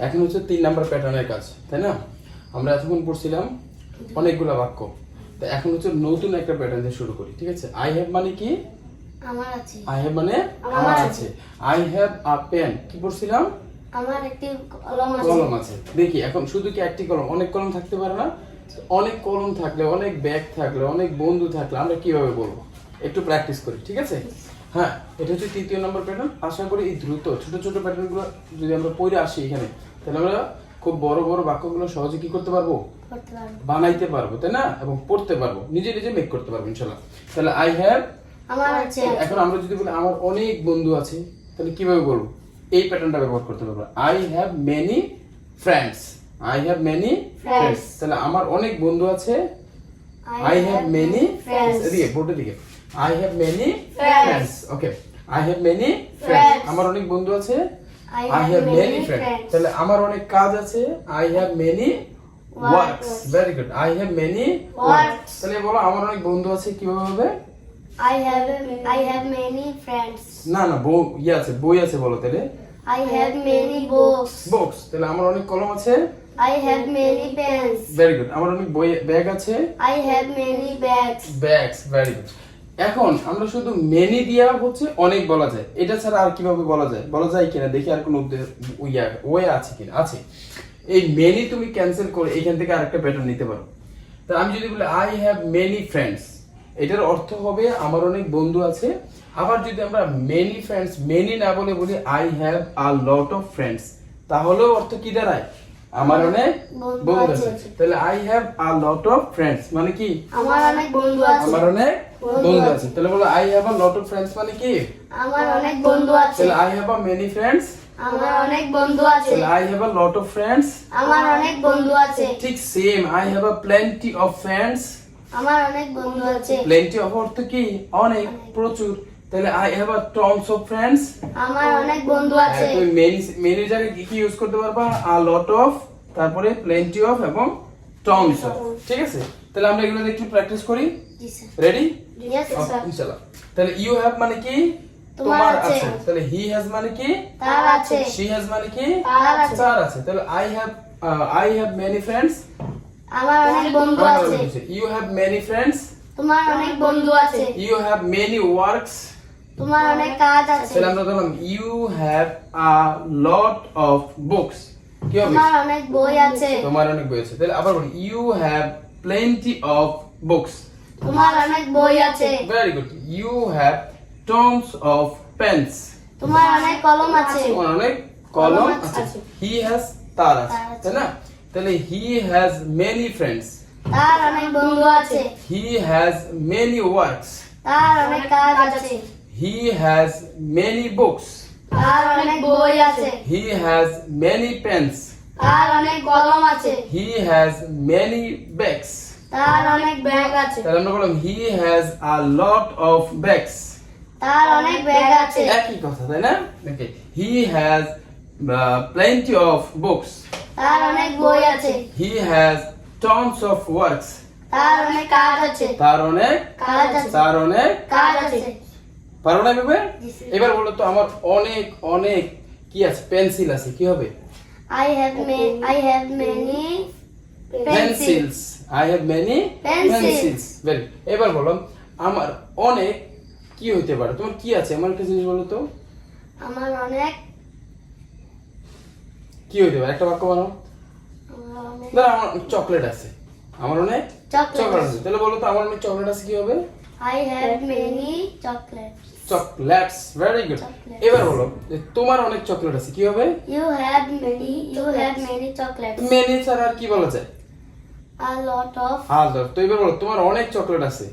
এখন হচ্ছে 3 নাম্বার প্যাটার্নের কাজ, তাই না? আমরা এতক্ষণ পড়ছিলাম অনেকগুলা বাক্য, তো এখন হচ্ছে নতুন একটা প্যাটার্ন দিয়ে শুরু করি, ঠিক আছে? আই হ্যাভ মানে কি? আমার আছে। আই হ্যাভ মানে আমার আছে। আই হ্যাভ আ পেন, কি পড়ছিলাম? আমার একটি কলম আছে। কলম আছে। দেখি এখন শুধু কি একটি কলম, অনেক কলম থাকতে পারে না? অনেক কলম থাকলে, অনেক ব্যাগ থাকলে, অনেক বন্ধু থাকলে আমরা কিভাবে বলবো? একটু প্র্যাকটিস করি, ঠিক আছে? হ্যাঁ, এটা হচ্ছে 3য় নম্বর প্যাটার্ন। আশা করি এই দ্রুত ছোট ছোট প্যাটার্নগুলো যদি আমরা পড়ে আসি এখানে, তাহলে আমরা খুব বড় বড় বাক্যগুলো সহজে কি করতে পারবো? করতে পারবো। বানাইতে পারবো, তাই না? এবং পড়তে পারবো, নিজে নিজে মেক করতে পারবো ইনশাআল্লাহ। তাহলে আই হ্যাভ আমার আছে। এখন আমরা যদি বলি আমার অনেক বন্ধু আছে, তাহলে কিভাবে বলবো? এই প্যাটার্নটা ব্যবহার করতে পারবো। I have many friends. I have many friends. তাহলে আমার অনেক বন্ধু আছে। I have many friends. এদিকে বোর্ডের দিকে। I have many friends. Okay, I have many friends. আমার অনেক বন্ধু আছে। I have many friends. তাহলে আমার অনেক কাজ আছে। I have many works. Very good. I have many works. তাহলে বলো আমার অনেক বন্ধু আছে, কিভাবে হবে? I have many friends. না না, বই ইয়ে আছে, বই আছে বলো তাহলে। I have many books. Box. তাহলে আমার অনেক কলম আছে। I have many pens. Very good. আমার অনেক বই ব্যাগ আছে। I have many bags. Bags. Very good. এখন আমরা শুধু মেনি দিয়া হচ্ছে অনেক বলা যায়, এটা ছাড়া আর কিভাবে বলা যায়? বলা যায় কিনা দেখি, আর কোনো ওয়ে আছে কিনা? আছে। এই মেনি তুমি ক্যান্সেল করে এখান থেকে আরেকটা প্যাটার্ন নিতে পারো। তা আমি যদি বলি আই হ্যাভ মেনি ফ্রেন্ডস, এটার অর্থ হবে আমার অনেক বন্ধু আছে। আবার যদি আমরা মেনি ফ্রেন্ডস, মেনি না বলে বলি I have a lot of friends, তাহলেও অর্থ কি দাঁড়ায়? আমার অনেক বন্ধু আছে। তাহলে I have a lot of friends মানে কি? আমার অনেক বন্ধু আছে। আমার অনেক বন্ধু আছে। তাহলে বলো I have a lot of friends মানে কি? আমার অনেক বন্ধু আছে। তাহলে I have a many friends. আমার অনেক বন্ধু আছে। তাহলে I have a lot of friends. আমার অনেক বন্ধু আছে। ঠিক same, I have a plenty of friends. আমার অনেক বন্ধু আছে। প্লেন্টি অফ অর্থ কি? অনেক, প্রচুর। তাহলে I have a tonnes of friends. আমার অনেক বন্ধু আছে। তুমি মেনি জায়গায় কি কি ইউজ করতে পারবা? আ লট অফ, তারপরে প্লেন্টি অফ এবং টনস অফ, ঠিক আছে? তাহলে আমরা এগুলো একটু প্র্যাকটিস করি। জি স্যার। রেডি? Yes sir. ইনশাআল্লাহ। তাহলে ইউ হ্যাভ মানে কি? তোমার আছে। তাহলে হি হ্যাজ মানে কি? তার আছে। শি হ্যাজ মানে কি? তার আছে। তার আছে। তাহলে আই হ্যাভ মেনি ফ্রেন্ডস। আমার অনেক বন্ধু আছে। You have many friends. তোমার অনেক বন্ধু আছে। You have many works. তোমার অনেক কাজ আছে। তাহলে আমরা বললাম you have a lot of books. কি হবে? তোমার অনেক বই আছে। তোমার অনেক বই আছে। তাহলে আবার বলি you have plenty of books. তোমার অনেক বই আছে। Very good. You have tons of pens. তোমার অনেক কলম আছে। তোমার অনেক কলম কলম আছে। আছে। হি হ্যাজ তার আছে, তার আছে। তাই না? তাহলে হি হ্যাজ মেনি ফ্রেন্ডস। তার অনেক বন্ধু আছে। He has many works. তার অনেক কাজ আছে। He has many books. তার অনেক বই আছে। He has many pens. তার অনেক কলম আছে। He has many bags. তার অনেক ব্যাগ আছে। তাহলে আমরা বললাম he has a lot of bags. তার অনেক ব্যাগ আছে। একই কথা, তাই না? Okay, he has plenty of books. তার অনেক বই আছে। He has tons of works. তার অনেক কাজ আছে। তার অনেক কাজ আছে। তার অনেক কাজ আছে। পারো না এভাবে? জি, স্যার। এবার বলো তো আমার অনেক অনেক কি আছে? পেন্সিল আছে, কি হবে? I have many pencils. Pencils. I have many Pencils. Pencils. Very. এবার বলো আমার অনেক কি হইতে পারে? তোমার কি আছে? আমার একটা জিনিস বলো তো, আমার অনেক কি হইতে পারে? একটা বাক্য বানাও। আমার অনেক ধরো আমার চকলেট আছে। আমার অনেক চকলেট চকলেট আছে। আছে। তাহলে বলো তো আমার অনেক চকলেট আছে, কি হবে? I have many chocolates. Chocolates. Very good. Chocolates. এবার বলো যে তোমার অনেক চকলেট আছে, কি হবে? You have many chocolates. Many ছাড়া আর কি বলা যায়? A lot of. আলাদা। তো এবার বলো তোমার অনেক চকলেট আছে।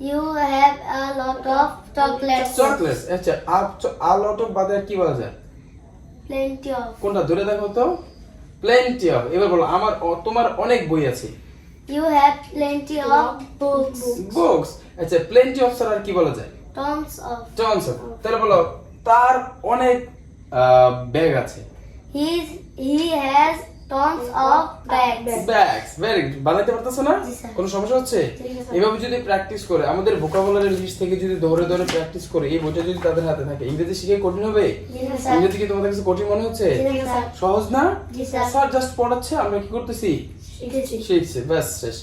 You have a lot of chocolates. Chocolates. আচ্ছা, আ লট অফ বাদে আর কি বলা যায়? Plenty of. কোনটা ধরে দেখো তো? Plenty of. এবার বলো তোমার অনেক বই আছে। You have plenty of books. Books. আচ্ছা, প্লেন্টি অফ ছাড়া আর কি বলা যায়? Tons of. Tonnes of. তাহলে বলো তার অনেক ব্যাগ আছে। He has Tons of bags. Bags, very good. বানাইতে পারতেছো না? জি, স্যার। কোনো সমস্যা হচ্ছে? জি, স্যার। এভাবে যদি প্র্যাকটিস করে আমাদের ভোকাবুলারি লিস্ট থেকে যদি ধরে ধরে প্র্যাকটিস করে এই বইটা যদি তাদের হাতে থাকে, ইংরেজি শিখে কঠিন হবে? জি, স্যার। ইংরেজি কি তোমাদের কাছে কঠিন মনে হচ্ছে? জি, স্যার। সহজ না? জি, স্যার। স্যার জাস্ট পড়াচ্ছে, আমরা কি করতেছি? শিখেছি। শিখছি, ব্যাস শেষ।